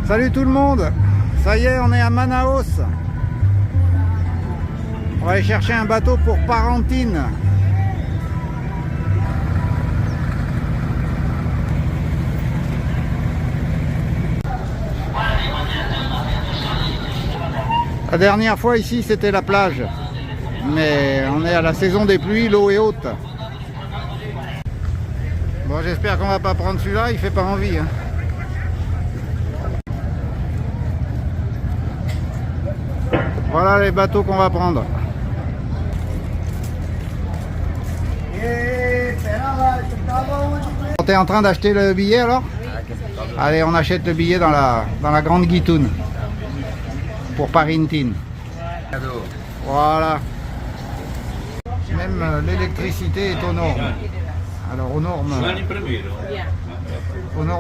Salut tout le monde, ça y est, on est à Manaus. On va aller chercher un bateau pour Parintins. La dernière fois ici c'était la plage, mais on est à la saison des pluies, l'eau est haute. Bon, j'espère qu'on va pas prendre celui-là, il fait pas envie, hein. Voilà les bateaux qu'on va prendre. T'es en train d'acheter le billet alors? Allez, on achète le billet dans la grande guitoune pour Parintins. Voilà. Même l'électricité est aux normes. Alors aux normes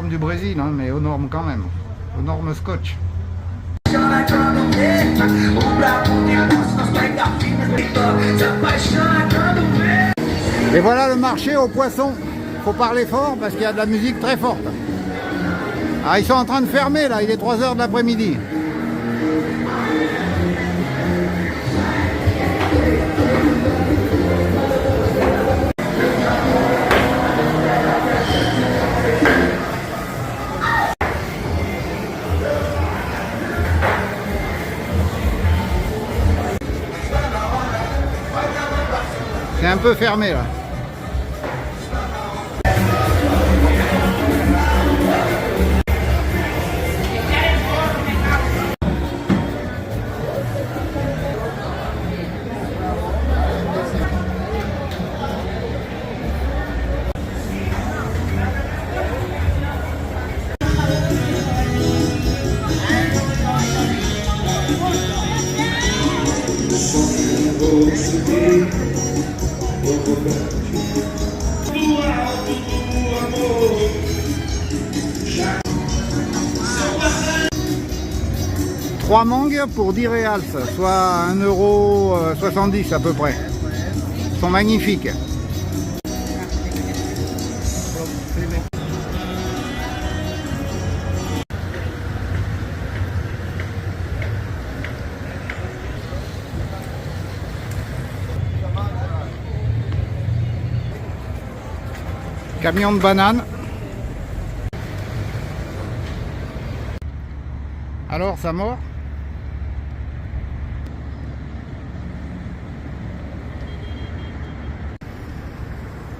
du Brésil, hein, mais aux normes quand même. Aux normes scotch. Et voilà le marché aux poissons. Faut parler fort parce qu'il y a de la musique très forte. Ah, ils sont en train de fermer là, il est 3 h de l'après-midi. C'est un peu fermé là. Trois mangues pour 10 reals, soit 1,70 € à peu près. Ils sont magnifiques. Camion de bananes. Alors, ça mord?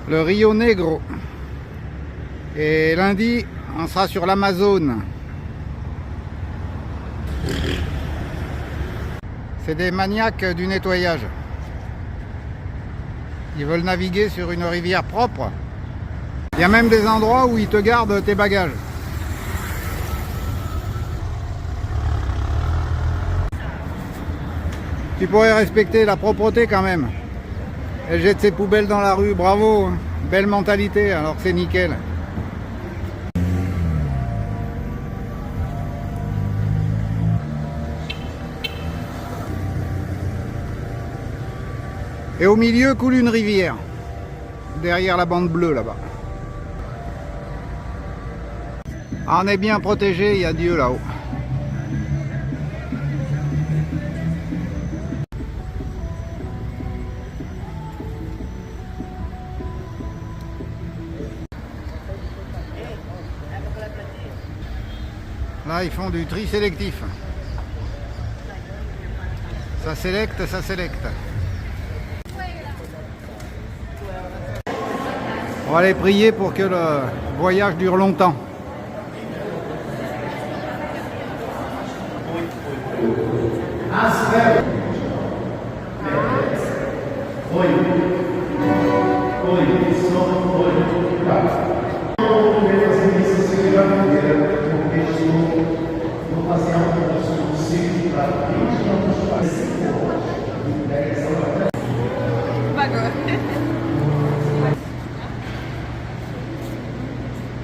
Le Rio Negro. Et lundi, on sera sur l'Amazone. C'est des maniaques du nettoyage. Ils veulent naviguer sur une rivière propre. Il y a même des endroits où ils te gardent tes bagages. Tu pourrais respecter la propreté quand même. Elle jette ses poubelles dans la rue, bravo, belle mentalité, alors que c'est nickel. Et au milieu coule une rivière, derrière la bande bleue là-bas. Ah, on est bien protégé, il y a Dieu là-haut. Là, ils font du tri sélectif. Ça sélecte, ça sélecte. On va aller prier pour que le voyage dure longtemps.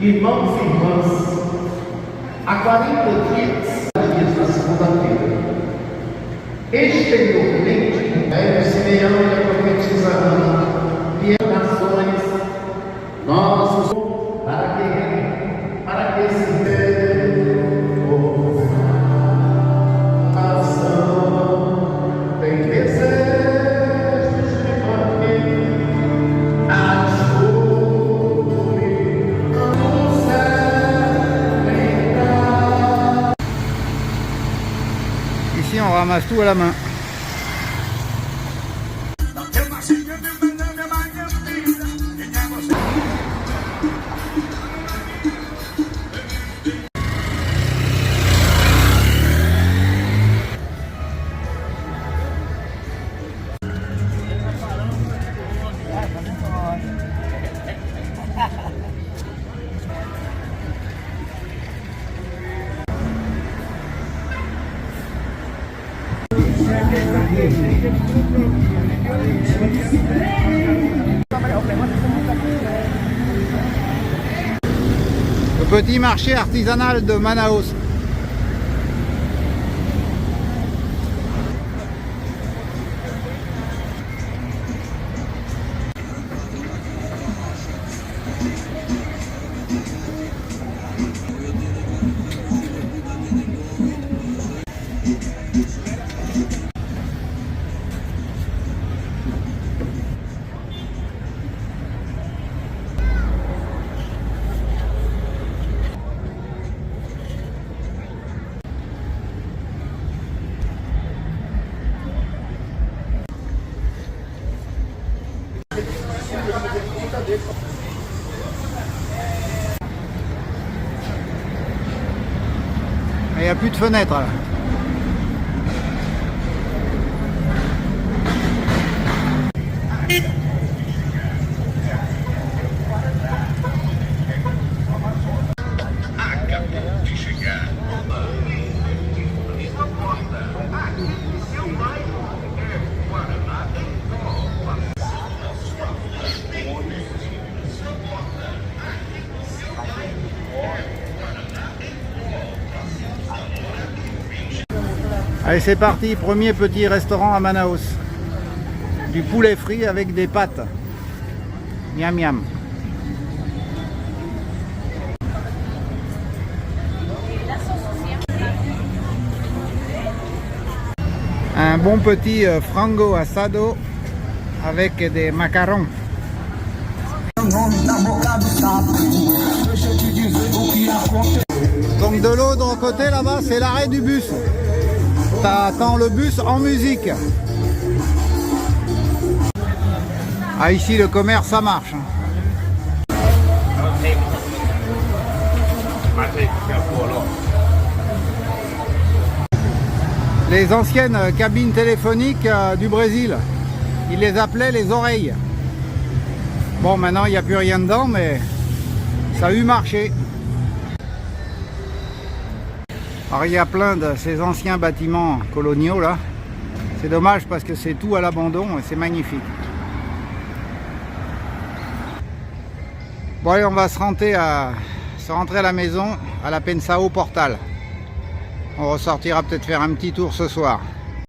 Irmãos e irmãs, há 40 dias na segunda-feira, exteriormente, o Simeão e a profetisa Ana vieram nações, nossos, para que esse ramasse tout à la main. Le petit marché artisanal de Manaus. Il n'y a plus de fenêtre là. Allez, c'est parti, premier petit restaurant à Manaus. Du poulet frit avec des pâtes. Miam miam. Un bon petit frango asado avec des macarons. Donc de l'autre côté là-bas, c'est l'arrêt du bus. T'attends le bus en musique. Ah, ici le commerce ça marche. Les anciennes cabines téléphoniques du Brésil, ils les appelaient les oreilles. Bon, maintenant il n'y a plus rien dedans, mais ça a eu marché. Alors il y a plein de ces anciens bâtiments coloniaux là. C'est dommage parce que c'est tout à l'abandon et c'est magnifique. Bon allez, on va se rentrer à la maison à la Pensão Portal. On ressortira peut-être faire un petit tour ce soir.